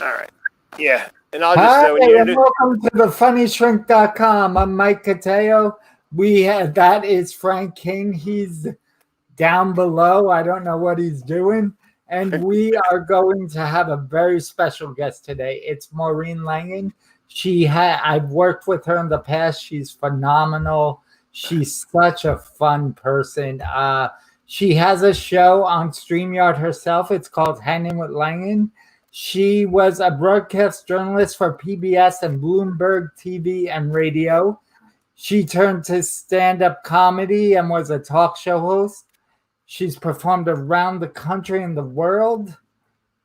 All right. Yeah. And I'll Hi, just and welcome to the funnyshrink.com. I'm Mike Cateo. That is Frank King. He's down below. I don't know what he's doing. And we are going to have a very special guest today. It's Maureen Langan. I've worked with her in the past. She's phenomenal. She's such a fun person. She has a show on StreamYard herself. It's called Hangin with Langin. She was a broadcast journalist for PBS and Bloomberg TV and radio. She turned to stand-up comedy and was a talk show host. She's performed around the country and the world.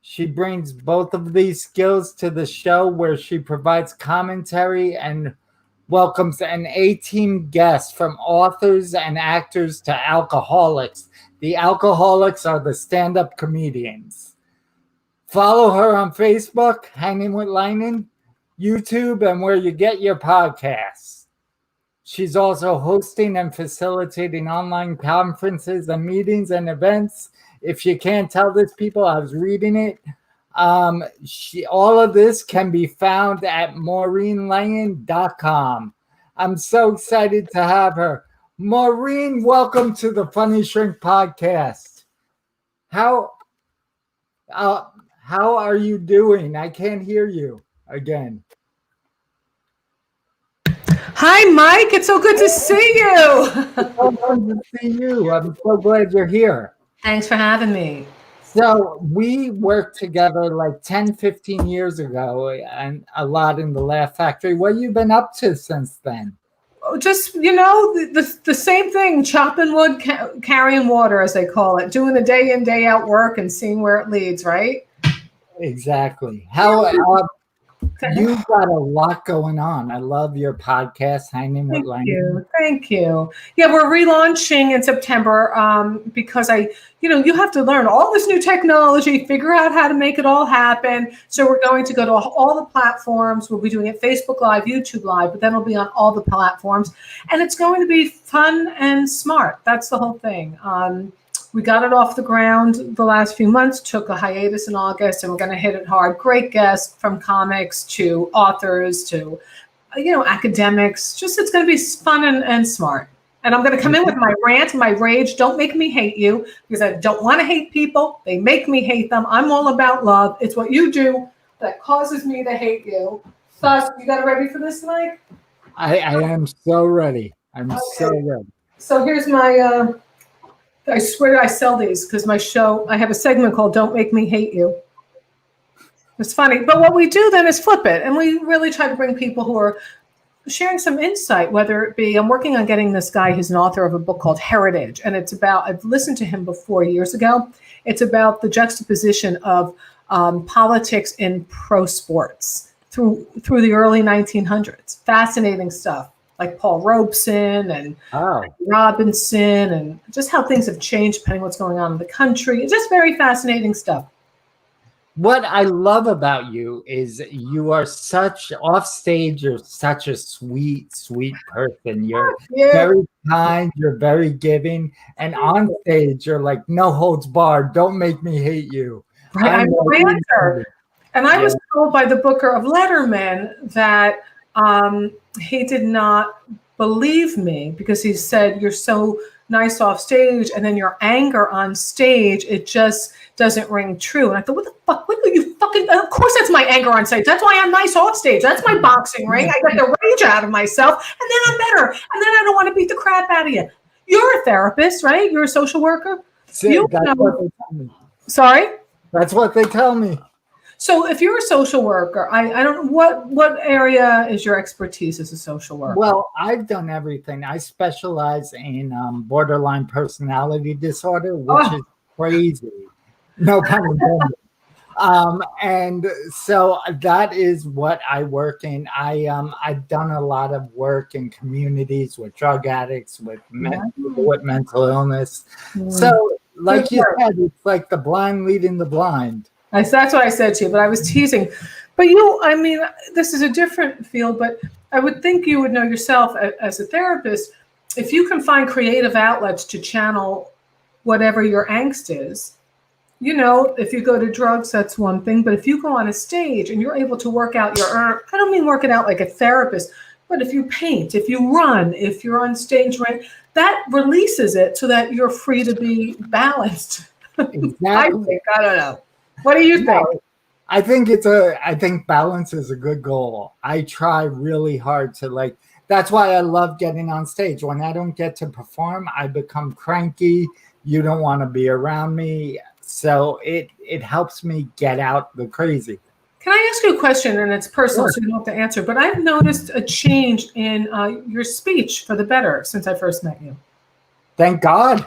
She brings both of these skills to the show where she provides commentary and welcomes an A-team guest from authors and actors to alcoholics. The alcoholics are the stand-up comedians. Follow her on Facebook, Hangin with Langin, YouTube, and where you get your podcasts. She's also hosting and facilitating online conferences and meetings and events. If you can't tell this, people, I was reading it. All of this can be found at maureenlangan.com. I'm so excited to have her. Maureen, welcome to the Funny Shrink podcast. How are you doing? I can't hear you again. Hi, Mike. It's so good to see you. It's so good to see you. I'm so glad you're here. Thanks for having me. So we worked together like 10, 15 years ago and a lot in the Laugh Factory. What have you been up to since then? Just, the same thing, chopping wood, carrying water, as they call it, doing the day in, day out work and seeing where it leads, right? Exactly. You've got a lot going on. I love your podcast, Hangin with Langin. Thank you. Yeah, we're relaunching in September because you have to learn all this new technology, figure out how to make it all happen. So we're going to go to all the platforms. We'll be doing it Facebook Live, YouTube Live, but then it'll be on all the platforms. And it's going to be fun and smart. That's the whole thing. We got it off the ground the last few months, took a hiatus in August, and we're going to hit it hard. Great guests from comics to authors to, academics. It's going to be fun and smart. And I'm going to come in with my rant, my rage. Don't make me hate you, because I don't want to hate people. They make me hate them. I'm all about love. It's what you do that causes me to hate you. Thus, you got it ready for this, Mike? I am so ready. So ready. So here's my... I swear I sell these because my show, I have a segment called Don't Make Me Hate You. It's funny. But what we do then is flip it. And we really try to bring people who are sharing some insight, whether it be, I'm working on getting this guy, he's an author of a book called Heritage. And it's about, I've listened to him before years ago. It's about the juxtaposition of politics in pro sports through the early 1900s. Fascinating stuff. Like Paul Robeson and Robinson, and just how things have changed depending on what's going on in the country. It's just very fascinating stuff. What I love about you is you are off stage, you're such a sweet, sweet person. You're very kind, you're very giving. And on stage, you're like, no holds barred. Don't make me hate you. Right, I'm a ranter. And I was told by the booker of Letterman that he did not believe me because he said, you're so nice off stage, and then your anger on stage, it just doesn't ring true. And I thought, what the fuck? What are you fucking? Of course, that's my anger on stage. That's why I'm nice off stage. That's my boxing ring. I get the rage out of myself, and then I'm better. And then I don't want to beat the crap out of you. You're a therapist, right? You're a social worker. Sorry? That's what they tell me. So if you're a social worker, I don't know, what area is your expertise as a social worker? Well, I've done everything. I specialize in borderline personality disorder, which is crazy. No pun intended. And so that is what I work in. I've done a lot of work in communities with drug addicts, with mental illness. So like you said, it's like the blind leading the blind. That's what I said to you, but I was teasing. But this is a different field, but I would think you would know yourself as a therapist, if you can find creative outlets to channel whatever your angst is, you know, if you go to drugs, that's one thing. But if you go on a stage and you're able to work out your I don't mean work it out like a therapist, but if you paint, if you run, if you're on stage, right, that releases it so that you're free to be balanced. Exactly. I don't know. What do you think? I think balance is a good goal. I try really hard to that's why I love getting on stage. When I don't get to perform, I become cranky. You don't want to be around me. So it helps me get out the crazy. Can I ask you a question? And it's personal, Sure. so you don't have to answer. But I've noticed a change in your speech for the better since I first met you. Thank God.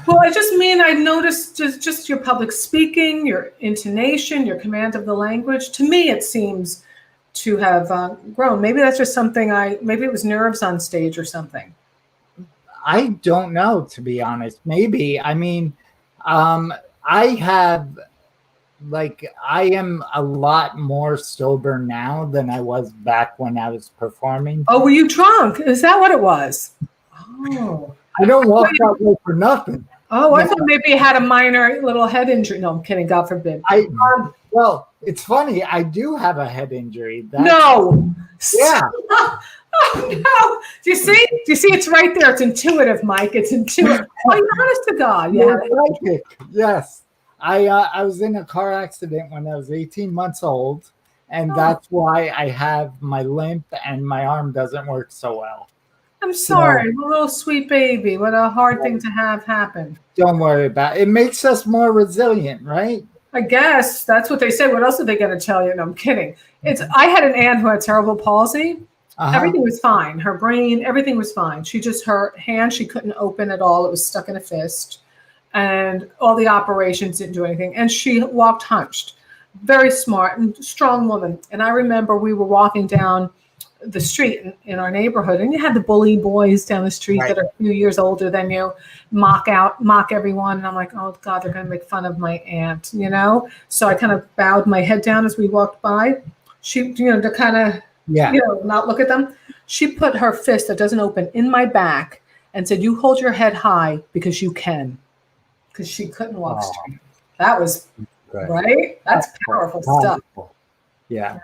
Well, I just mean I noticed just your public speaking, your intonation, your command of the language. To me, it seems to have grown. Maybe that's just something maybe it was nerves on stage or something. I don't know, to be honest. Maybe. I mean, I am a lot more sober now than I was back when I was performing. Oh, were you drunk? Is that what it was? Oh. I don't walk that way for nothing. Oh, I thought maybe you had a minor little head injury. No, I'm kidding. God forbid. Well, it's funny. I do have a head injury. No. Yeah. Oh, no. Do you see? It's right there. It's intuitive, Mike. It's intuitive. Oh, you're honest to God. Yeah. Psychic. Yes. I was in a car accident when I was 18 months old, and that's why I have my limp and my arm doesn't work so well. I'm sorry, little sweet baby. What a hard thing to have happen. Don't worry about it. It makes us more resilient, right? I guess that's what they say. What else are they going to tell you? No, I'm kidding. I had an aunt who had cerebral palsy. Everything was fine. Her brain, everything was fine. Her hand, she couldn't open at all. It was stuck in a fist. And all the operations didn't do anything. And she walked hunched. Very smart and strong woman. And I remember we were walking down the street in our neighborhood, and you had the bully boys down the street that are a few years older than you, mock everyone. And I'm like, oh God, they're going to make fun of my aunt, you know? So I kind of bowed my head down as we walked by. She, to kind of, not look at them. She put her fist that doesn't open in my back and said, you hold your head high because you can. Because she couldn't walk straight. That was, right? That's powerful stuff. Yeah.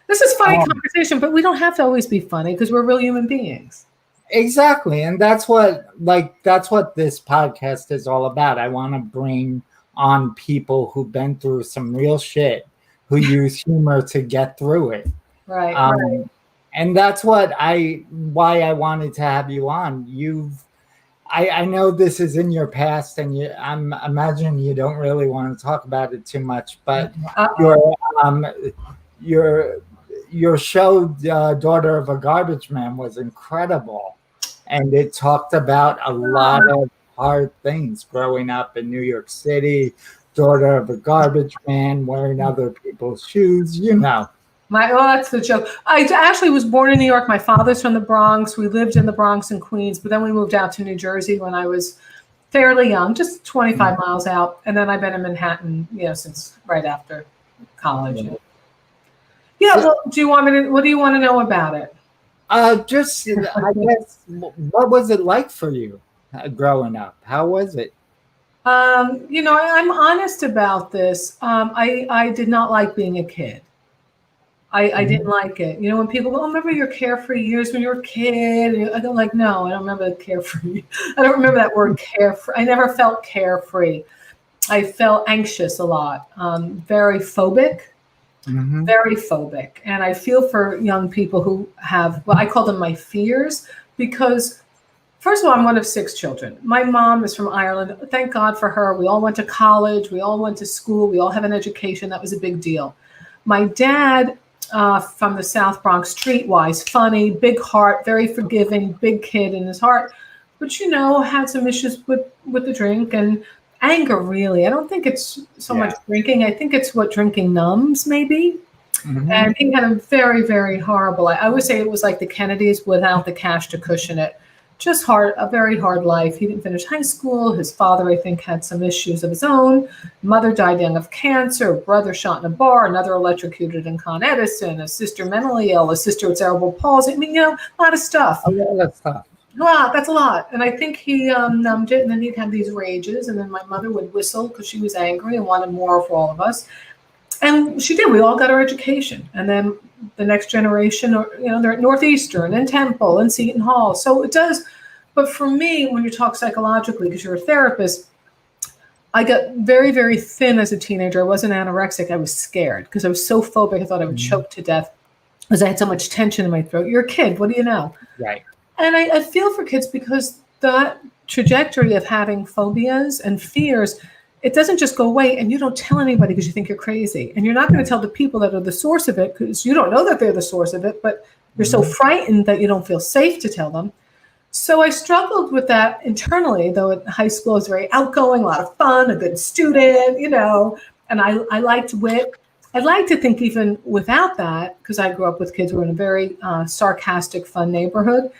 This is funny conversation, but we don't have to always be funny because we're real human beings. Exactly. And that's what this podcast is all about. I want to bring on people who've been through some real shit, who use humor to get through it. Right. And that's why I wanted to have you on. I know this is in your past, and I'm imagining you don't really want to talk about it too much, but your show, Daughter of a Garbage Man, was incredible. And it talked about a lot of hard things growing up in New York City, daughter of a garbage man, wearing other people's shoes, That's the joke. I actually was born in New York. My father's from the Bronx. We lived in the Bronx and Queens, but then we moved out to New Jersey when I was fairly young, just 25 miles out. And then I've been in Manhattan, since right after college. Well, what do you want to know about it? I guess, what was it like for you growing up? How was it? I'm honest about this. I did not like being a kid. I didn't like it. When people go, oh, remember your carefree years when you were a kid? I don't no, I don't remember the carefree. I don't remember that word carefree. I never felt carefree. I felt anxious a lot, very phobic. Very phobic. And I feel for young people who have, I call them my fears, because first of all, I'm one of 6 children. My mom is from Ireland. Thank God for her. We all went to college. We all went to school. We all have an education. That was a big deal. My dad, from the South Bronx, streetwise, funny, big heart, very forgiving, big kid in his heart, but had some issues with the drink and anger, really. I don't think it's so much drinking. I think it's what drinking numbs, maybe. And he had a very, very horrible, I always say it was like the Kennedys without the cash to cushion it. Just a very hard life. He didn't finish high school. His father, I think, had some issues of his own. Mother died young of cancer. Brother shot in a bar. Another electrocuted in Con Edison. A sister mentally ill. A sister with cerebral palsy. I mean, a lot of stuff. A lot of stuff. Wow, that's a lot. And I think he numbed it, and then he'd have these rages, and then my mother would whistle because she was angry and wanted more for all of us. And she did. We all got our education, and then the next generation, or they're at Northeastern and Temple and Seton Hall. So it does. But for me, when you talk psychologically, because you're a therapist, I got very, very thin as a teenager. I wasn't anorexic. I was scared because I was so phobic. I thought I would choke to death because I had so much tension in my throat. You're a kid. What do you know? Right. And I feel for kids because that trajectory of having phobias and fears, it doesn't just go away, and you don't tell anybody because you think you're crazy. And you're not going to tell the people that are the source of it because you don't know that they're the source of it, but you're so frightened that you don't feel safe to tell them. So I struggled with that internally, though at high school I was very outgoing, a lot of fun, a good student, and I liked wit. I'd like to think even without that, because I grew up with kids who were in a very sarcastic, fun neighborhood,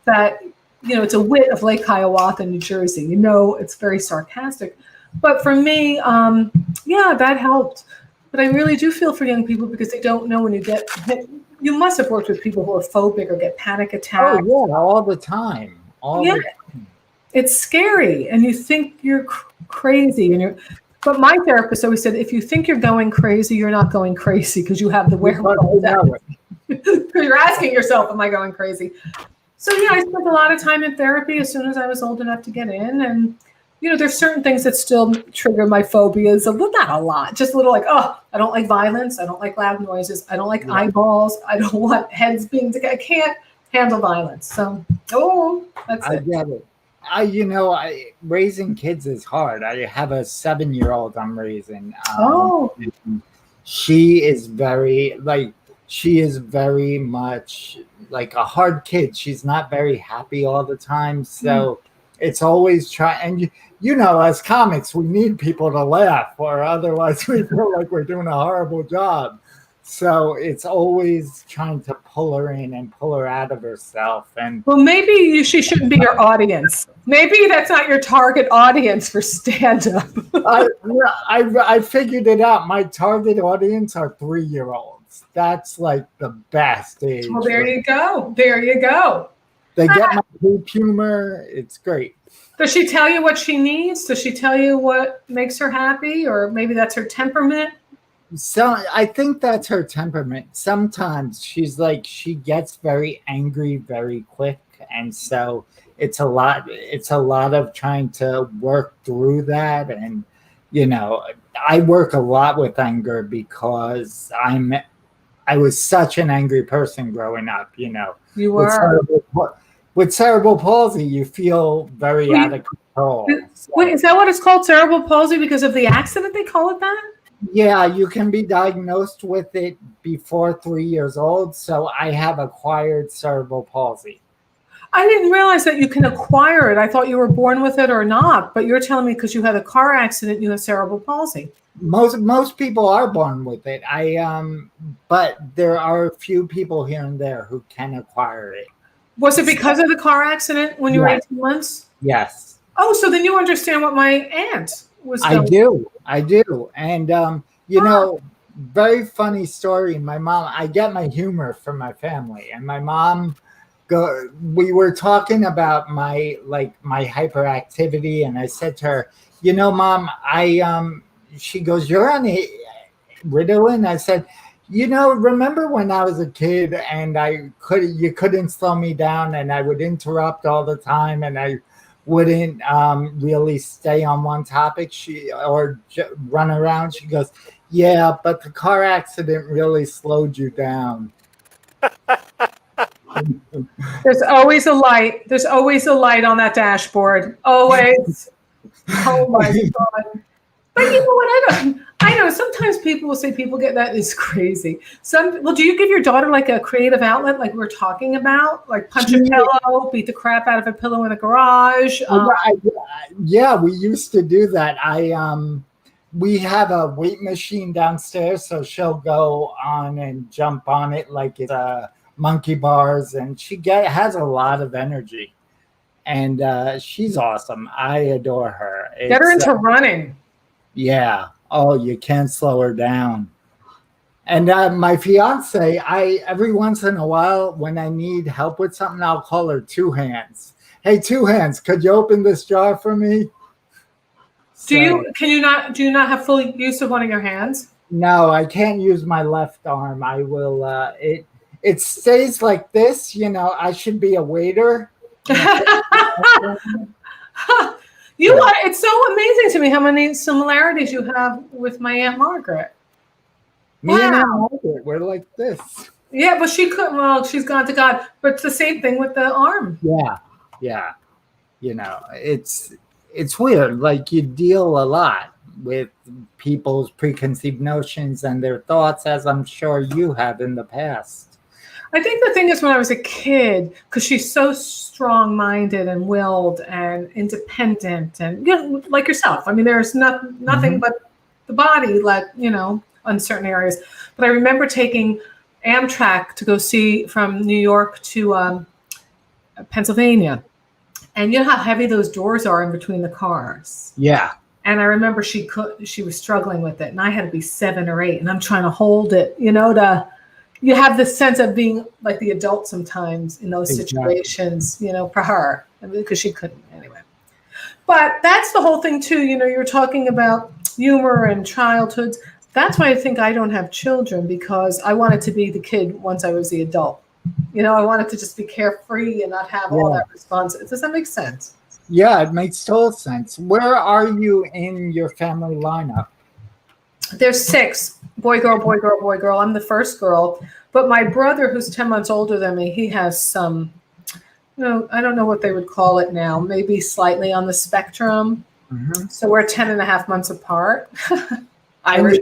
that, it's a wit of Lake Hiawatha, New Jersey. It's very sarcastic. But for me, that helped. But I really do feel for young people because they don't know when you get hit. You must have worked with people who are phobic or get panic attacks. Oh, yeah, all the time. The time. It's scary. And you think you're crazy. But my therapist always said, if you think you're going crazy, you're not going crazy because you have the wherewithal. You're asking yourself, am I going crazy? So, I spent a lot of time in therapy as soon as I was old enough to get in. And, there's certain things that still trigger my phobias. Well, not a lot, just a little like, I don't like violence. I don't like loud noises. I don't like eyeballs. I don't want heads being, I can't handle violence. So, that's it. I get it. Raising kids is hard. I have a 7-year-old I'm raising. She is very much like a hard kid. She's not very happy all the time. So it's always trying. And as comics, we need people to laugh, or otherwise we feel like we're doing a horrible job. So it's always trying to pull her in and pull her out of herself. And well, maybe she shouldn't be your audience. Maybe that's not your target audience for stand-up. I figured it out. My target audience are 3-year-olds. That's like the best age. Well, there you go. There you go. They get my poop humor. It's great. Does she tell you what she needs? Does she tell you what makes her happy? Or maybe that's her temperament? So I think that's her temperament. Sometimes she gets very angry very quick. And so it's a lot of trying to work through that. And, I work a lot with anger because I was such an angry person growing up, You were. With cerebral palsy, you feel very out of control. Wait, is that what it's called, cerebral palsy, because of the accident they call it that? Yeah, you can be diagnosed with it before 3 years old. So I have acquired cerebral palsy. I didn't realize that you can acquire it. I thought you were born with it or not. But you're telling me because you had a car accident, you have cerebral palsy. Most people are born with it. But there are a few people here and there who can acquire it. Was it because of the car accident when you were 18 months? Yes. Oh, so then you understand what my aunt was doing. I do. And, very funny story. My mom, I get my humor from my family. And my mom, we were talking about my hyperactivity. And I said to her, Mom, she goes, you're on Ritalin? I said, remember when I was a kid and you couldn't slow me down and I would interrupt all the time and I wouldn't really stay on one topic run around. She goes, yeah, but the car accident really slowed you down. There's always a light. There's always a light on that dashboard. Always. Oh my God. But you know what? I know sometimes people will say people get that is crazy. Do you give your daughter like a creative outlet like we're talking about? Like punch a pillow, beat the crap out of a pillow in the garage? Yeah, we used to do that. We have a weight machine downstairs, so she'll go on and jump on it like it's monkey bars, and she has a lot of energy. And she's awesome. I adore her. Get her into running. Yeah. Oh, you can't slow her down. And my fiance, every once in a while when I need help with something, I'll call her Two Hands. Hey, two hands, could you open this jar for me? Do you not have full use of one of your hands? No, I can't use my left arm. I will. It stays like this. You know, I should be a waiter. You are. It's so amazing to me how many similarities you have with my Aunt Margaret. Me and Aunt Margaret, we're like this. Yeah, but she couldn't. Well, she's gone to God. But it's the same thing with the arm. Yeah. You know, it's weird. Like you deal a lot with people's preconceived notions and their thoughts, as I'm sure you have in the past. I think the thing is when I was a kid, because she's so strong-minded and willed and independent and like yourself. I mean, there's nothing but the body, like, on certain areas. But I remember taking Amtrak to go see from New York to Pennsylvania. And you know how heavy those doors are in between the cars? Yeah. And I remember she was struggling with it. And I had to be 7 or 8. And I'm trying to hold it, you have this sense of being like the adult sometimes in those situations, for her, because she couldn't anyway. But that's the whole thing too. You're talking about humor and childhoods. That's why I think I don't have children, because I wanted to be the kid once I was the adult. I wanted to just be carefree and not have all that responsibility. Does that make sense? Yeah, it makes total sense. Where are you in your family lineup? There's 6. Boy, girl, boy, girl, boy, girl. I'm the first girl. But my brother, who's 10 months older than me, he has some, I don't know what they would call it now, maybe slightly on the spectrum. So we're 10 and a half months apart. Irish.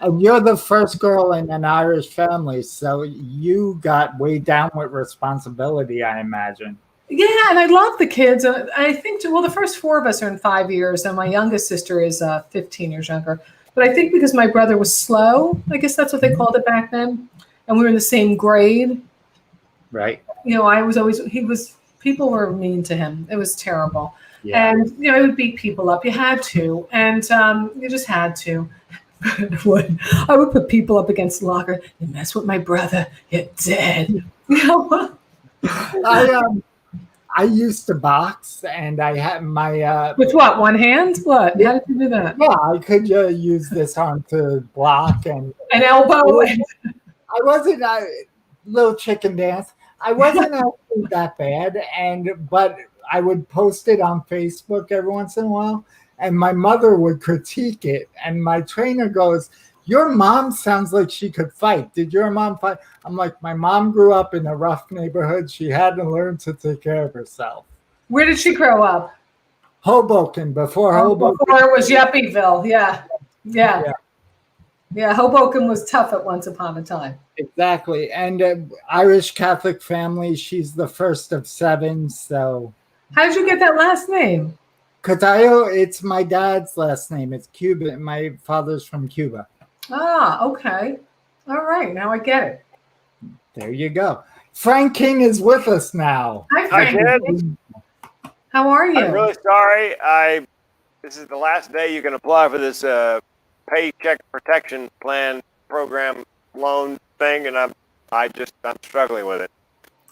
And you're the first girl in an Irish family, so you got way down with responsibility, I imagine. Yeah, and I love the kids. I think, the first 4 of us are in 5 years, and my youngest sister is 15 years younger. But I think because my brother was slow, I guess that's what they called it back then, and we were in the same grade. Right. I was always, people were mean to him. It was terrible. Yeah. And, it would beat people up. You had to, and you just had to. I would put people up against the locker. You mess with my brother, you're dead. I used to box, and I had my with what, one hand? What? How did you do that? Yeah, I could use this arm to block and an elbow. I wasn't a little chicken dance. I wasn't actually that bad, but I would post it on Facebook every once in a while, and my mother would critique it, and my trainer goes, "Your mom sounds like she could fight. Did your mom fight?" I'm like, my mom grew up in a rough neighborhood. She had to learn to take care of herself. Where did she grow up? Hoboken, before Hoboken. Before it was Yuppieville, yeah. Hoboken was tough at once upon a time. Exactly, and Irish Catholic family. She's the first of 7, so. How did you get that last name? Catallo, it's my dad's last name. It's Cuban. My father's from Cuba. Ah, okay. All right, now I get it. There you go. Frank King is with us now. Hi, Frank. How are you? I'm really sorry. This is the last day you can apply for this paycheck protection plan program loan thing, and I'm struggling with it.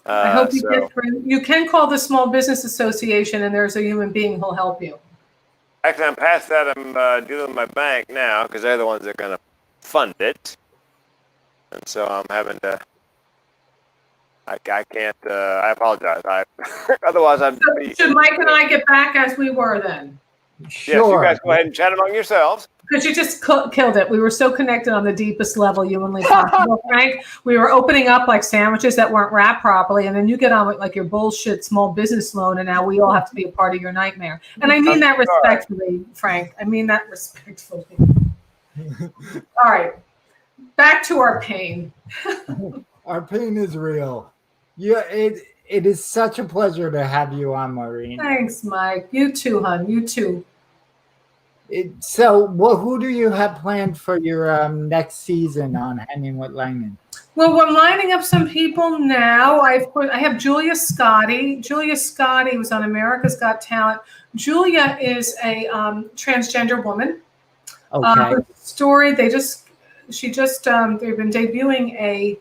I hope you get through. You can call the Small Business Association, and there's a human being who'll help you. Actually, I'm past that. I'm dealing with my bank now because they're the ones that are going to fund it, and so I'm having to. I can't. I apologize. Otherwise, Should Mike and I get back as we were then? Sure. Yes, you guys go ahead and chat among yourselves. Because you just killed it. We were so connected on the deepest level humanly possible, Frank. We were opening up like sandwiches that weren't wrapped properly, and then you get on with like your bullshit small business loan, and now we all have to be a part of your nightmare. And I mean that respectfully, Frank. I mean that respectfully. All right. Back to our pain. Our pain is real. Yeah, it is such a pleasure to have you on, Maureen. Thanks, Mike. You too, hon. You too. So, who do you have planned for your next season on Hangin with Langin? Well, we're lining up some people now. I have Julia Scotti. Julia Scotti was on America's Got Talent. Julia is a transgender woman. Okay. Story. They've been debuting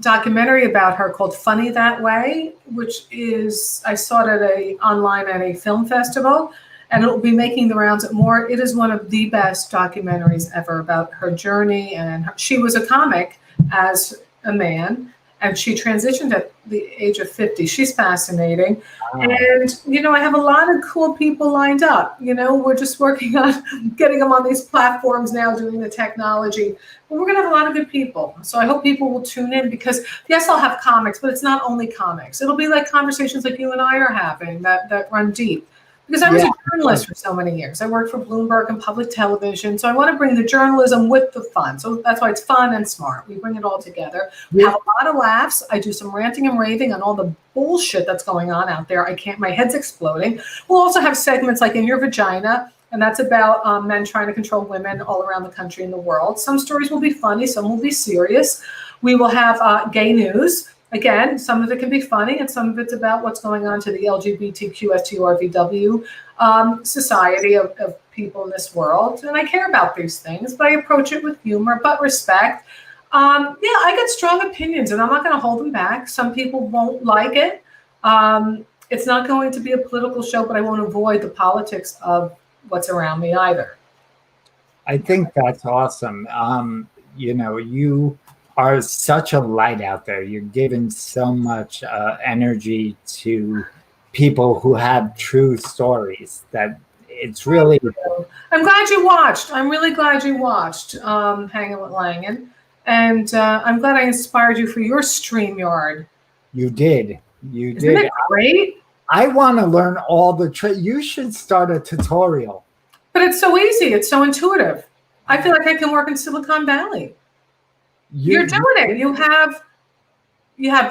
documentary about her called Funny That Way, which is, I saw it online at a film festival, and it will be making the rounds at more. It is one of the best documentaries ever about her journey. And she was a comic as a man, and she transitioned at the age of 50. She's fascinating. Wow. And, I have a lot of cool people lined up. We're just working on getting them on these platforms now, doing the technology. But we're going to have a lot of good people. So I hope people will tune in because, yes, I'll have comics, but it's not only comics. It'll be like conversations like you and I are having that run deep. Because I was a journalist for so many years. I worked for Bloomberg and public television. So I want to bring the journalism with the fun. So that's why it's fun and smart. We bring it all together. We have a lot of laughs. I do some ranting and raving on all the bullshit that's going on out there. My head's exploding. We'll also have segments like In Your Vagina, and that's about men trying to control women all around the country and the world. Some stories will be funny. Some will be serious. We will have gay news. Again, some of it can be funny, and some of it's about what's going on to the LGBTQSTRVW society of people in this world. And I care about these things, but I approach it with humor, but respect. I got strong opinions, and I'm not going to hold them back. Some people won't like it. It's not going to be a political show, but I won't avoid the politics of what's around me either. I think that's awesome. You are such a light out there. You're giving so much energy to people who have true stories that it's really... I'm glad you watched. I'm really glad you watched Hangin with Langin. And I'm glad I inspired you for your StreamYard. You did. Isn't it great? I want to learn all the tricks. You should start a tutorial. But it's so easy. It's so intuitive. I feel like I can work in Silicon Valley. You're doing it. You have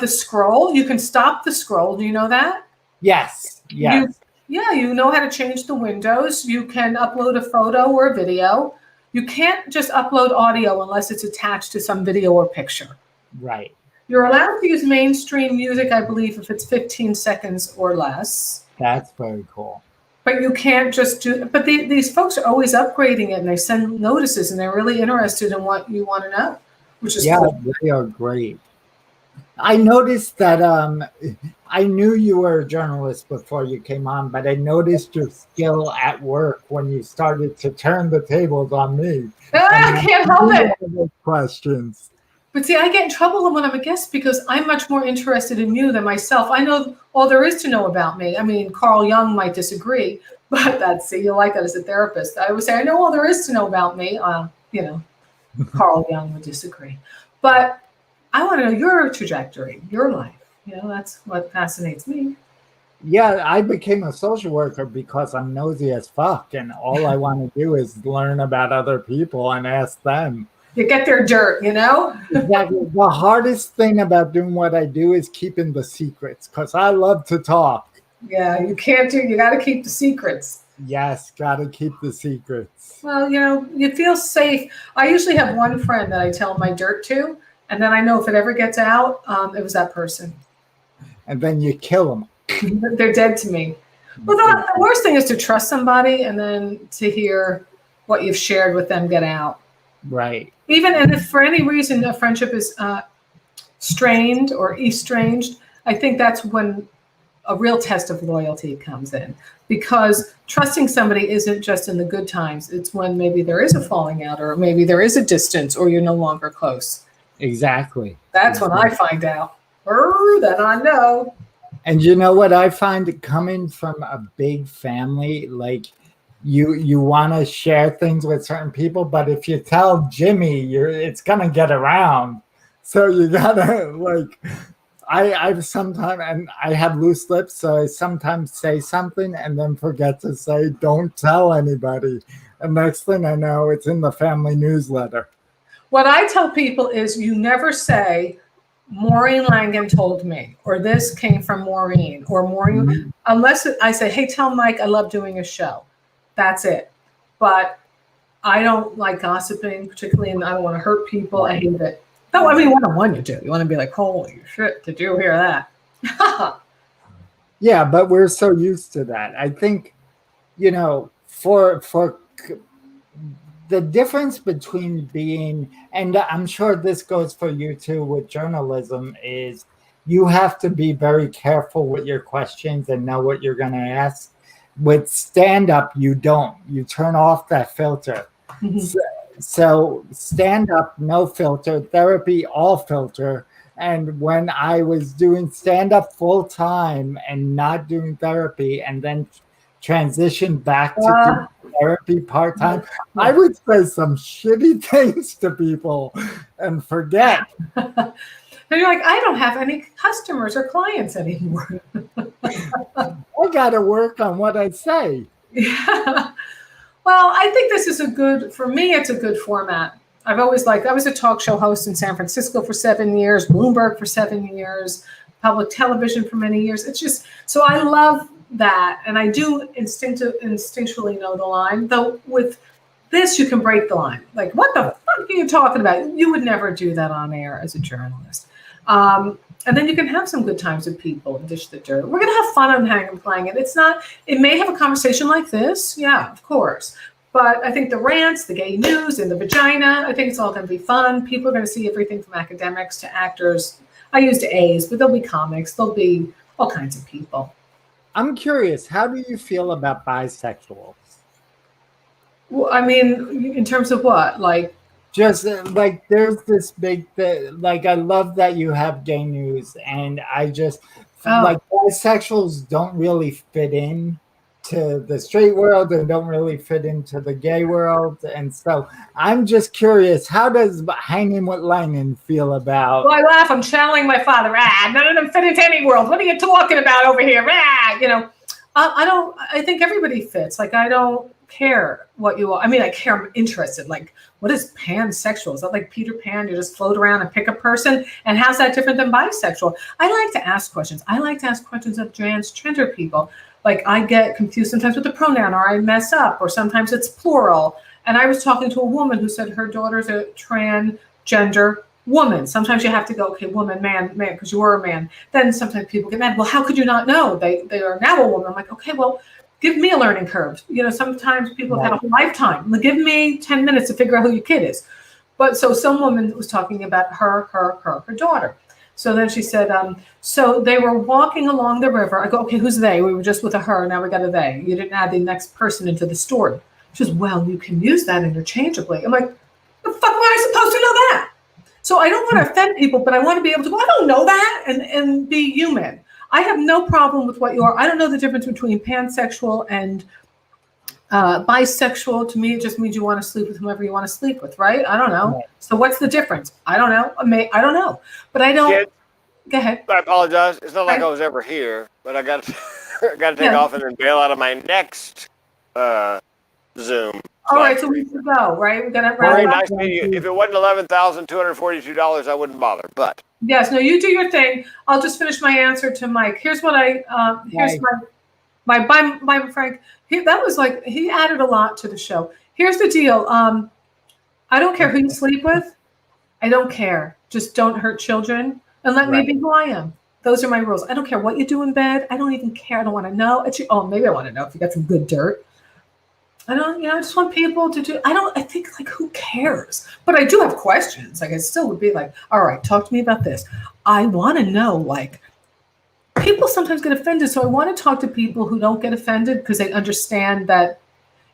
the scroll. You can stop the scroll. Do you know that? Yes. Yes. You know how to change the windows. You can upload a photo or a video. You can't just upload audio unless it's attached to some video or picture. Right. You're allowed to use mainstream music, I believe, if it's 15 seconds or less. That's very cool. But you can't just do. But these folks are always upgrading it, and they send notices, and they're really interested in what you want to know. Which is cool. They are great. I noticed that I knew you were a journalist before you came on, but I noticed your skill at work when you started to turn the tables on me. I can't help it. Questions. But see, I get in trouble when I'm a guest because I'm much more interested in you than myself. I know all there is to know about me. I mean, Carl Jung might disagree, but you like that as a therapist. I would say I know all there is to know about me. Carl Jung would disagree. But I want to know your trajectory, your life. That's what fascinates me. Yeah, I became a social worker because I'm nosy as fuck, and all I want to do is learn about other people and ask them. You get their dirt, Exactly. The hardest thing about doing what I do is keeping the secrets, because I love to talk. Yeah, you got to keep the secrets. Yes, got to keep the secrets. Well, you feel safe. I usually have one friend that I tell my dirt to, and then I know if it ever gets out, it was that person. And then you kill them. They're dead to me. Well, the worst thing is to trust somebody and then to hear what you've shared with them get out. Right. And if for any reason a friendship is strained or estranged, I think that's when a real test of loyalty comes in. Because trusting somebody isn't just in the good times. It's when maybe there is a falling out, or maybe there is a distance, or you're no longer close. Exactly. That's when I find out. Then I know. And you know what I find, coming from a big family, like you want to share things with certain people, but if you tell Jimmy, it's gonna get around. So you gotta I've sometimes, and I have loose lips, so I sometimes say something and then forget to say, don't tell anybody. And next thing I know, it's in the family newsletter. What I tell people is you never say, Maureen Langan told me, or this came from Maureen, or Maureen, unless I say, hey, tell Mike I love doing a show. That's it. But I don't like gossiping, particularly, and I don't want to hurt people. I hate it. No, I mean, one-on-one you do. You want to be like, holy shit, did you hear that? Yeah, but we're so used to that. I think, for the difference between being, and I'm sure this goes for you too with journalism, is you have to be very careful with your questions and know what you're going to ask. With stand up, you don't. You turn off that filter. So stand up, no filter, therapy, all filter. And when I was doing stand up full time and not doing therapy, and then transitioned back to doing therapy part time, I would say some shitty things to people and forget. And you're like, I don't have any customers or clients anymore. I got to work on what I say. Yeah. Well, I think this is for me, it's a good format. I've always liked, I was a talk show host in San Francisco for 7 years, Bloomberg for 7 years, public television for many years. It's just, so I love that. And I do instinctually know the line, though with this, you can break the line. Like, what the fuck are you talking about? You would never do that on air as a journalist. And then you can have some good times with people and dish the dirt. We're going to have fun on Hangin playing it. It may have a conversation like this. Yeah, of course. But I think the rants, the gay news, and the vagina, I think it's all going to be fun. People are going to see everything from academics to actors. I used A's, but there'll be comics. There'll be all kinds of people. I'm curious, how do you feel about bisexuals? Well, I mean, in terms of what? Like, just like there's this big thing, like I love that you have gay news, and I just like bisexuals don't really fit in to the straight world and don't really fit into the gay world, and so I'm just curious, how does Hangin with Langin feel about? Well, I laugh. I'm channeling my father. None of them fit into any world. What are you talking about over here? You know, I don't. I think everybody fits. Like, I don't care what you are. I mean, I care. I'm interested. Like, what is pansexual? Is that like Peter Pan? You just float around and pick a person? And how's that different than bisexual? I like to ask questions. I like to ask questions of transgender people. Like, I get confused sometimes with the pronoun, or I mess up, or sometimes it's plural. And I was talking to a woman who said her daughter's a transgender woman. Sometimes you have to go, okay, woman, man, because you were a man. Then sometimes people get mad. Well, how could you not know? They are now a woman. I'm like, okay, well, give me a learning curve. You know, sometimes people have had a whole lifetime. Give me 10 minutes to figure out who your kid is. But so some woman was talking about her daughter. So then she said, so they were walking along the river. I go, okay, who's they? We were just with a her. Now we got a they. You didn't add the next person into the story. She says, well, you can use that interchangeably. I'm like, the fuck am I supposed to know that? So I don't want to offend people, but I want to be able to go, I don't know that, and be human. I have no problem with what you are. I don't know the difference between pansexual and bisexual. To me, it just means you want to sleep with whoever you want to sleep with, right? I don't know. Right. So what's the difference? I don't know. I don't know. But I don't. Kid, go ahead. I apologize. It's not like I was ever here, but I got to take off and then bail out of my next Zoom. All right, so we should go, right? We got to. Very nice meeting you. If it wasn't $11,242, I wouldn't bother. But yes, no, you do your thing. I'll just finish my answer to Mike. Here's what here's my Frank. That was like, he added a lot to the show. Here's the deal. I don't care who you sleep with. I don't care. Just don't hurt children and let me be who I am. Those are my rules. I don't care what you do in bed. I don't even care. I don't want to know. Actually, maybe I want to know if you got some good dirt. I don't, I just want people to do, I think, like, who cares? But I do have questions. Like, I still would be like, all right, talk to me about this. I want to know, like, people sometimes get offended. So I want to talk to people who don't get offended because they understand that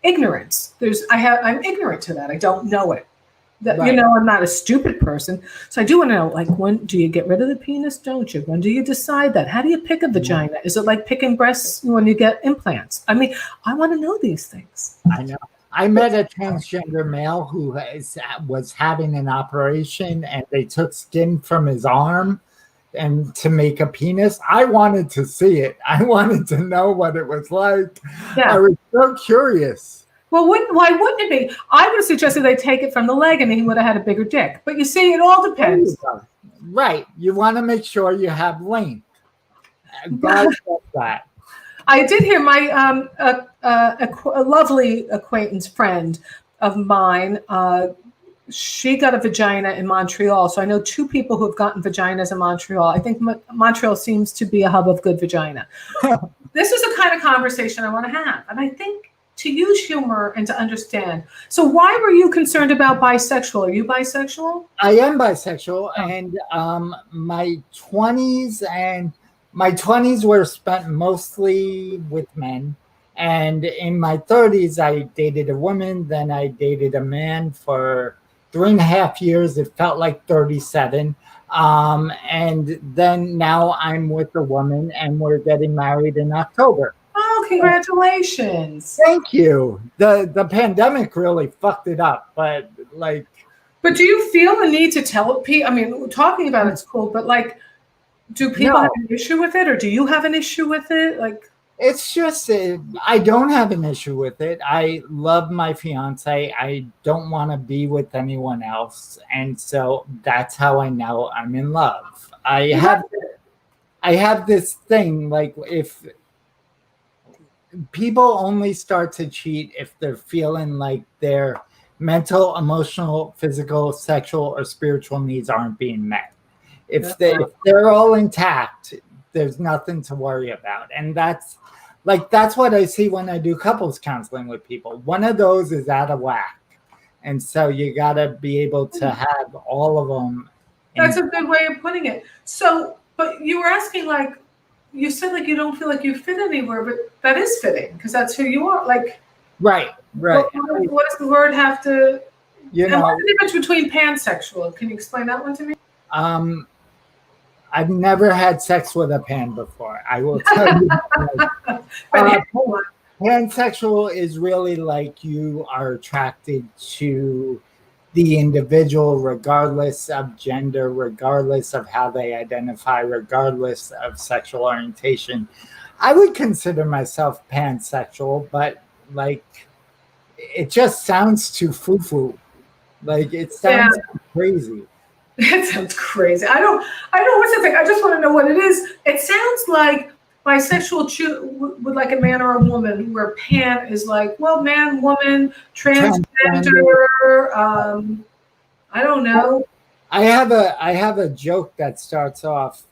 ignorance. I'm ignorant to that. I don't know it. You know, I'm not a stupid person. So I do want to know, like, when do you get rid of the penis? Don't you? When do you decide that? How do you pick a vagina? Is it like picking breasts when you get implants? I mean, I want to know these things. I know. I met a transgender male who was having an operation, and they took skin from his arm and to make a penis. I wanted to see it. I wanted to know what it was like. Yeah. I was so curious. Well, why wouldn't it be? I would have suggested they take it from the leg and he would have had a bigger dick. But you see, it all depends. Right. You want to make sure you have length. God does that. I did hear my a lovely acquaintance friend of mine. She got a vagina in Montreal. So I know two people who have gotten vaginas in Montreal. I think Montreal seems to be a hub of good vagina. This is the kind of conversation I want to have. And I think to use humor and to understand. So why were you concerned about bisexual? Are you bisexual? I am bisexual, and my 20s were spent mostly with men. And in my 30s, I dated a woman, then I dated a man for 3.5 years. It felt like 37. And then now I'm with a woman, and we're getting married in October. Oh, congratulations. Thank you. The pandemic really fucked it up, but like. But do you feel the need to tell people? I mean, talking about it's cool, but like, do people have an issue with it, or do you have an issue with it? Like, it's just, I don't have an issue with it. I love my fiance. I don't want to be with anyone else. And so that's how I know I'm in love. I have this thing, like, if people only start to cheat if they're feeling like their mental, emotional, physical, sexual, or spiritual needs aren't being met. If they're all intact, there's nothing to worry about. And that's what I see when I do couples counseling with people. One of those is out of whack. And so you got to be able to have all of them. That's a good way of putting it. So, but you were asking, like, you said, like, you don't feel like you fit anywhere, but that is fitting because that's who you are. Like, right. What does the word have to, and what's the difference between pansexual? Can you explain that one to me? I've never had sex with a pan before. I will tell you. Pansexual is really like you are attracted to the individual regardless of gender, regardless of how they identify, regardless of sexual orientation. I would consider myself pansexual, but like it just sounds too foo-foo. Like it sounds crazy. That sounds crazy. I don't what's the thing. I just want to know what it is. It sounds like bisexual with like a man or a woman, where pan is like, well, man, woman, transgender. I don't know. I have a joke that starts off.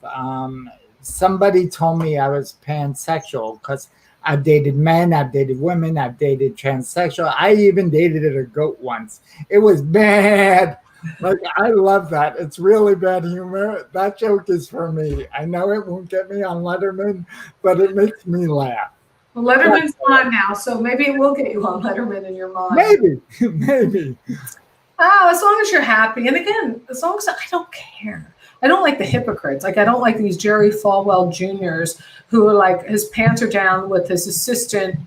Somebody told me I was pansexual because I've dated men, I've dated women, I've dated transsexual. I even dated a goat once. It was bad. Like, I love that. It's really bad humor. That joke is for me. I know it won't get me on Letterman, but it makes me laugh. Well, Letterman's on now, so maybe it will get you on Letterman in your mind. Maybe. Oh, as long as you're happy. And again, as long as I don't care. I don't like the hypocrites. Like, I don't like these Jerry Falwell Juniors who are like, his pants are down with his assistant,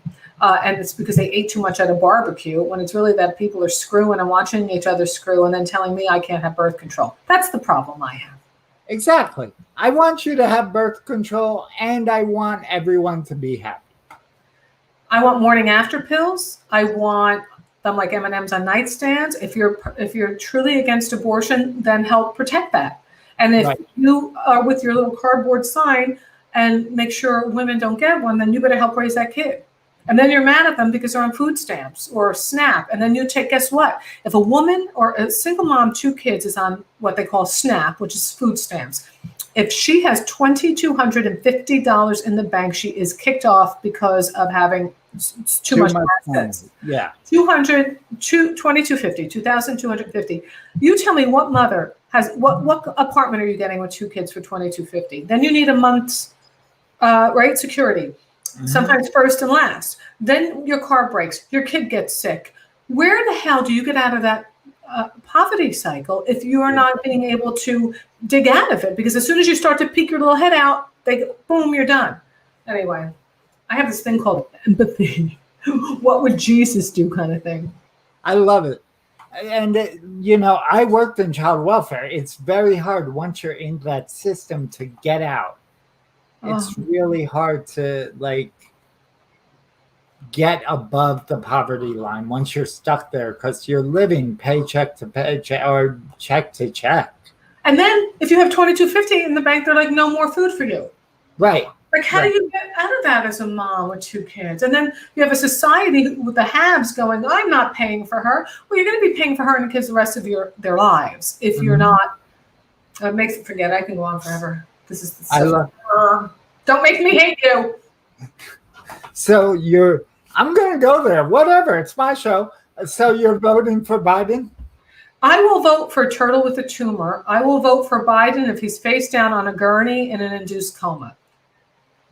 and it's because they ate too much at a barbecue, when it's really that people are screwing and watching each other screw and then telling me I can't have birth control. That's the problem I have. Exactly. I want you to have birth control, and I want everyone to be happy. I want morning after pills. I want them like M&Ms on nightstands. If you're truly against abortion, then help protect that. And if you are with your little cardboard sign and make sure women don't get one, then you better help raise that kid. And then you're mad at them because they're on food stamps or SNAP. And then you guess what? If a woman or a single mom, 2 kids, is on what they call SNAP, which is food stamps, if she has $2,250 in the bank, she is kicked off because of having too much assets. Yeah. $2,250. You tell me what mother has, what apartment are you getting with 2 kids for $2,250? Then you need a month's security. Mm-hmm. Sometimes first and last. Then your car breaks, your kid gets sick. Where the hell do you get out of that poverty cycle if you are not being able to dig out of it? Because as soon as you start to peek your little head out, boom, you're done. Anyway, I have this thing called empathy. What would Jesus do kind of thing. I love it. And, I worked in child welfare. It's very hard once you're in that system to get out. It's really hard to get above the poverty line once you're stuck there, because you're living paycheck to paycheck or check to check. And then if you have $2,250 in the bank, they're like, no more food for you. Right. Like, how do you get out of that as a mom with 2 kids? And then you have a society with the haves going, I'm not paying for her. Well, you're going to be paying for her and the kids the rest of their lives if you're not. It makes it forget. I can go on forever. This is don't make me hate you. So I'm going to go there. Whatever. It's my show. So you're voting for Biden? I will vote for Turtle with a tumor. I will vote for Biden if he's face down on a gurney in an induced coma.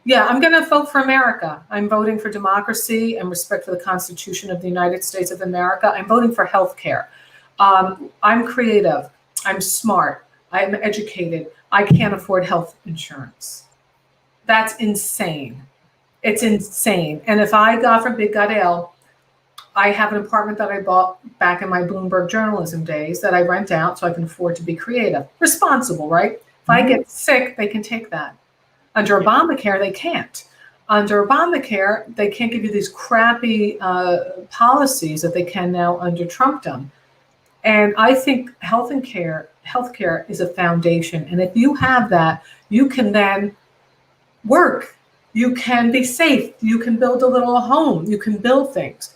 Yeah, I'm going to vote for America. I'm voting for democracy and respect for the Constitution of the United States of America. I'm voting for health care. I'm creative. I'm smart. I'm educated. I can't afford health insurance. That's insane. It's insane. And if I, God forbid, got ill, I have an apartment that I bought back in my Bloomberg journalism days that I rent out so I can afford to be creative. Responsible, right? If I get sick, they can take that. Under Obamacare, they can't. Under Obamacare, they can't give you these crappy policies that they can now under Trumpdom. And I think healthcare is a foundation. And if you have that, you can then work. You can be safe. You can build a little home. You can build things.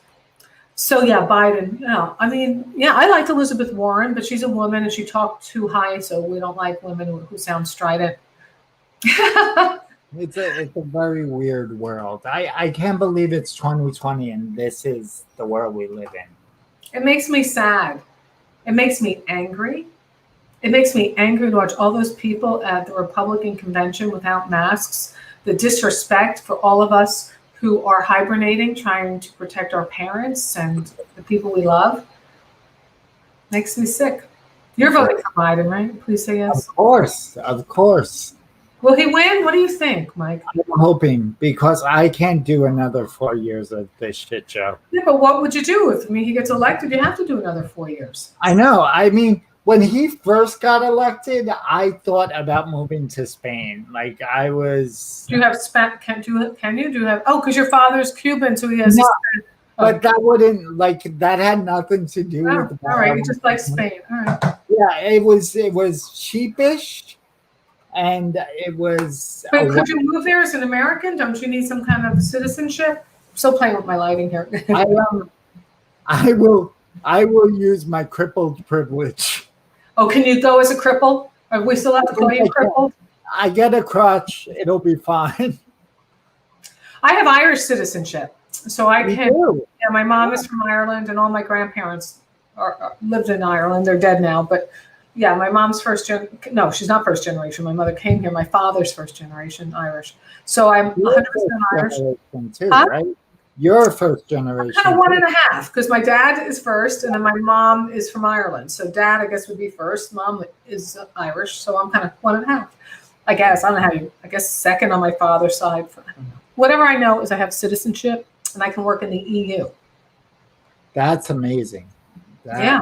So yeah, Biden. No, I mean, yeah, I liked Elizabeth Warren, but she's a woman and she talked too high, so we don't like women who sound strident. It's a very weird world. I can't believe it's 2020 and this is the world we live in. It makes me sad. It makes me angry. It makes me angry to watch all those people at the Republican convention without masks, the disrespect for all of us who are hibernating, trying to protect our parents and the people we love. Makes me sick. You're voting for Biden, right? Please say yes. Of course. Of course. Will he win? What do you think, Mike? I'm hoping, because I can't do another 4 years of this shit show. Yeah, but what would you do if he gets elected? You have to do another 4 years. I know. I mean, when he first got elected, I thought about moving to Spain. Like I was. Do you have Can you? Do you have? Oh, because your father's Cuban, so he has. No, but that wouldn't that had nothing to do with. All right, you just like Spain. All right. Yeah, it was sheepish, and it was. But could you move there as an American? Don't you need some kind of citizenship? I'm still playing with my lighting here. I will use my crippled privilege. Oh, can you go as a cripple? Are we still have to call you crippled? I get a crutch. It'll be fine. I have Irish citizenship, so I can. Yeah, my mom is from Ireland, and all my grandparents lived in Ireland. They're dead now, but yeah, my mom's no, she's not first generation. My mother came here. My father's first generation Irish. So I'm 100% Irish. Too, right? You're first generation. Kind of one and a half, because my dad is first, and then my mom is from Ireland. So dad, I guess, would be first. Mom is Irish, so I'm kind of one and a half. I guess I don't know how you. I guess second on my father's side. Whatever I know is I have citizenship, and I can work in the EU. That's amazing. Yeah.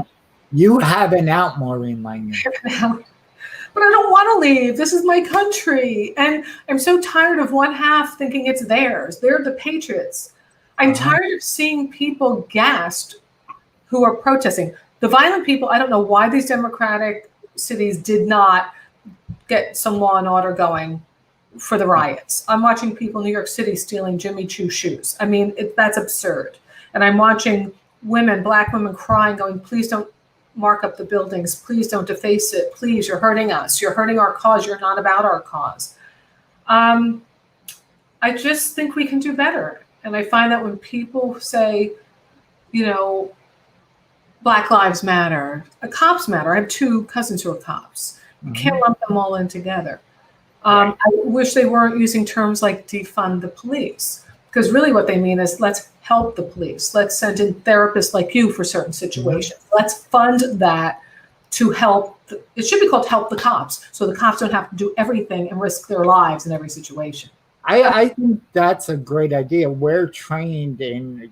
You have an out, Maureen Langan. But I don't want to leave. This is my country, and I'm so tired of one half thinking it's theirs. They're the patriots. I'm tired of seeing people gassed who are protesting. The violent people, I don't know why these democratic cities did not get some law and order going for the riots. I'm watching people in New York City stealing Jimmy Choo shoes. I mean, that's absurd. And I'm watching women, Black women crying, going, please don't mark up the buildings. Please don't deface it. Please, you're hurting us. You're hurting our cause. You're not about our cause. I just think we can do better. And I find that when people say, Black Lives Matter, cops matter. I have 2 cousins who are cops. You can't lump them all in together. I wish they weren't using terms like defund the police, because really what they mean is let's help the police. Let's send in therapists like you for certain situations. Let's fund that to help. It should be called help the cops, so the cops don't have to do everything and risk their lives in every situation. I think that's a great idea. We're trained in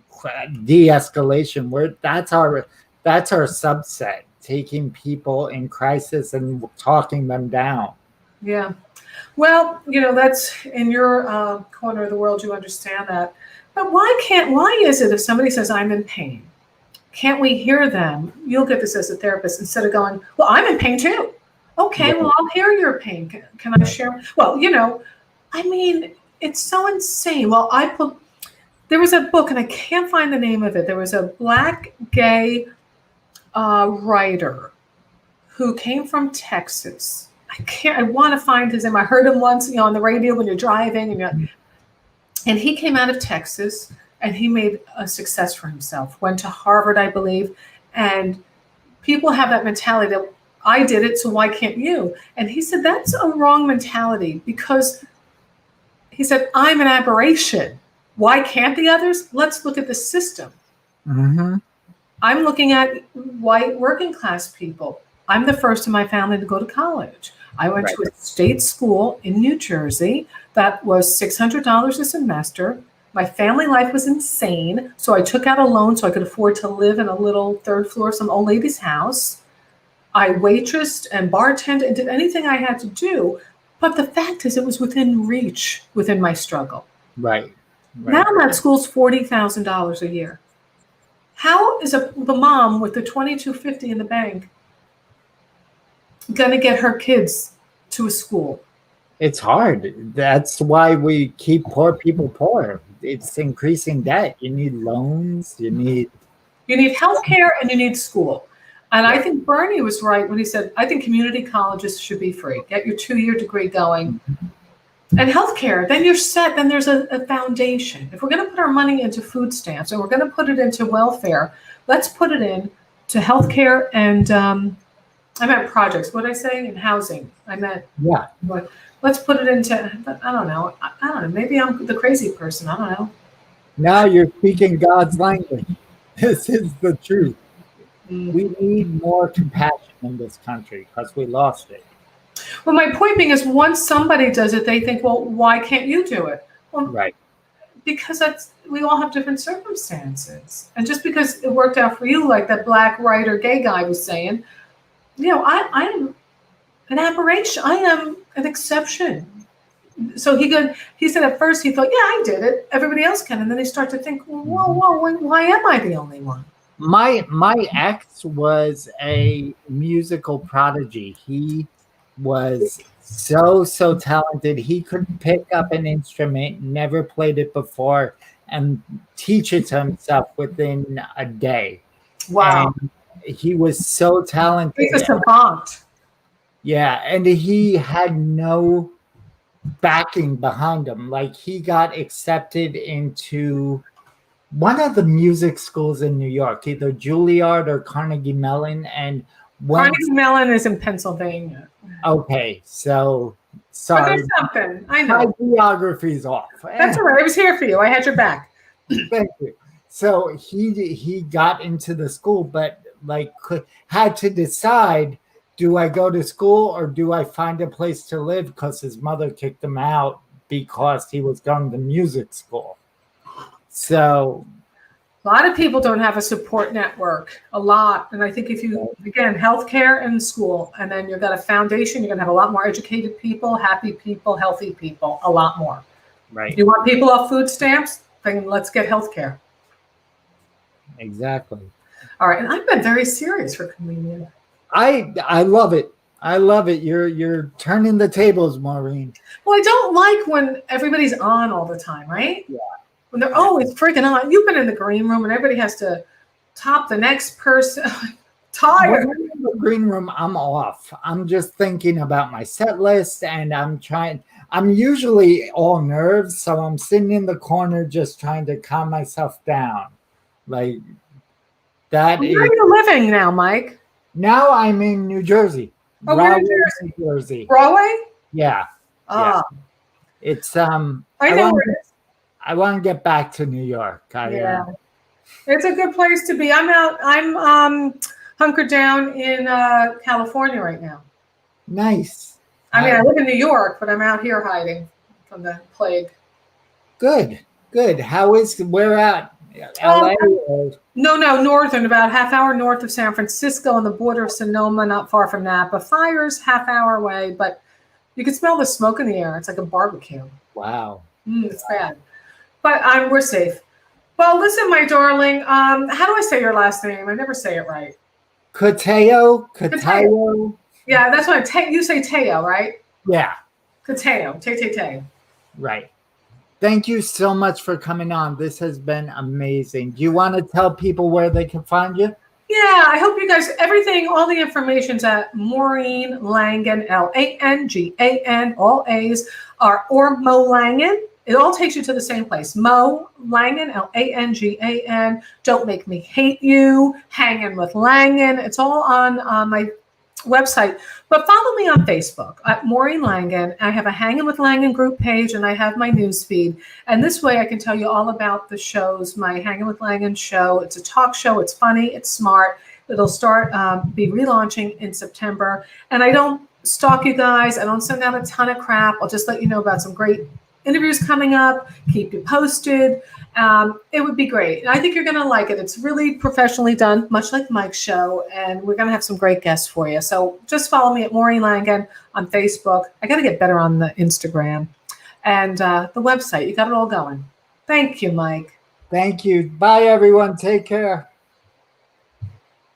de-escalation. That's our subset, taking people in crisis and talking them down. Yeah. Well, that's in your corner of the world, you understand that. But why is it if somebody says I'm in pain, can't we hear them? You'll get this as a therapist, instead of going, well, I'm in pain too. Okay, well, I'll hear your pain. Can I share? Well, I mean, it's so insane. Well, there was a book, and I can't find the name of it. There was a Black gay writer who came from Texas. I want to find his name. I heard him once, on the radio when you're driving, and he came out of Texas, and he made a success for himself. Went to Harvard, I believe, and people have that mentality that I did it, so why can't you? And he said that's a wrong mentality, because he said, I'm an aberration. Why can't the others? Let's look at the system. Mm-hmm. I'm looking at white working class people. I'm the first in my family to go to college. I went to a state school in New Jersey that was $600 a semester. My family life was insane, so I took out a loan so I could afford to live in a little third floor of some old lady's house. I waitressed and bartended and did anything I had to do, but the fact is it was within reach within my struggle. Right. Now that school's $40,000 a year. How is the mom with the $2,250 in the bank going to get her kids to a school? It's hard. That's why we keep poor people poor. It's increasing debt. You need loans. You need healthcare and you need school. And I think Bernie was right when he said, I think community colleges should be free. Get your 2-year degree going. And healthcare, then you're set. Then there's a foundation. If we're going to put our money into food stamps and we're going to put it into welfare, let's put it in to healthcare and I meant projects. What did I say? In housing. I meant let's put it into. I don't know. Maybe I'm the crazy person. I don't know. Now you're speaking God's language. This is the truth. We need more compassion in this country because we lost it. Well, my point being is once somebody does it, they think, well, why can't you do it? Well, because we all have different circumstances. And just because it worked out for you, like that black writer gay guy was saying, I am an aberration. I am an exception. So he said at first he thought, yeah, I did it. Everybody else can. And then he started to think, whoa, why am I the only one? My ex was a musical prodigy. He was so talented. He could pick up an instrument, never played it before, and teach it to himself within a day. Wow. And he was so talented. He's a savant. Yeah, and he had no backing behind him. Like he got accepted into one of the music schools in New York, either Juilliard or Carnegie Mellon. And Carnegie Mellon is in Pennsylvania. Okay, so sorry. But there's something. I know. My geography's off. That's all right. I was here for you. I had your back. Thank you. So he got into the school, but had to decide, do I go to school or do I find a place to live? Because his mother kicked him out because he was going to music school. So a lot of people don't have a support network, a lot. And I think if you, again, healthcare and school, and then you've got a foundation, you're going to have a lot more educated people, happy people, healthy people, a lot more. Right. You want people off food stamps? Then let's get healthcare. Exactly. All right. And I've been very serious for comedian. I love it. I love it. You're turning the tables, Maureen. Well, I don't like when everybody's on all the time, right? Yeah. When they're always freaking on. You've been in the green room and everybody has to top the next person. Tired. When I'm in the green room, I'm off. I'm just thinking about my set list and I'm usually all nerves, so I'm sitting in the corner just trying to calm myself down. Like that. Where are you living now, Mike? Now I'm in New Jersey. Oh, we're in Jersey. New Jersey. Broadway? Yeah. Ah. Yeah. It's I know where it is. I want to get back to New York. It's a good place to be. I'm hunkered down in California right now. Nice. I mean, I live in New York, but I'm out here hiding from the plague. Good. Where at? LA? No, northern, about half hour north of San Francisco on the border of Sonoma, not far from Napa. Fire's half hour away, but you can smell the smoke in the air. It's like a barbecue. Wow. It's bad. But we're safe. Well, listen, my darling, how do I say your last name? I never say it right. Cateo. Yeah, that's what you say Teo, right? Yeah. Cateo. Tay. Right. Thank you so much for coming on. This has been amazing. Do you want to tell people where they can find you? Yeah, I hope you guys, all the information's at Maureen Langan, Langan, all A's, or Mo Langan. It all takes you to the same place. Mo Langan, Langan. Don't Make Me Hate You. Hangin with Langin. It's all on my website. But follow me on Facebook at Maureen Langan. I have a Hangin with Langin group page, and I have my news feed. And this way I can tell you all about the shows, my Hangin with Langin show. It's a talk show. It's funny. It's smart. It'll start, be relaunching in September. And I don't stalk you guys. I don't send out a ton of crap. I'll just let you know about some great interviews coming up, keep you posted. It would be great. And I think you're going to like it. It's really professionally done, much like Mike's show. And we're going to have some great guests for you. So just follow me at Maureen Langan on Facebook. I got to get better on the Instagram and the website. You got it all going. Thank you, Mike. Thank you. Bye, everyone. Take care.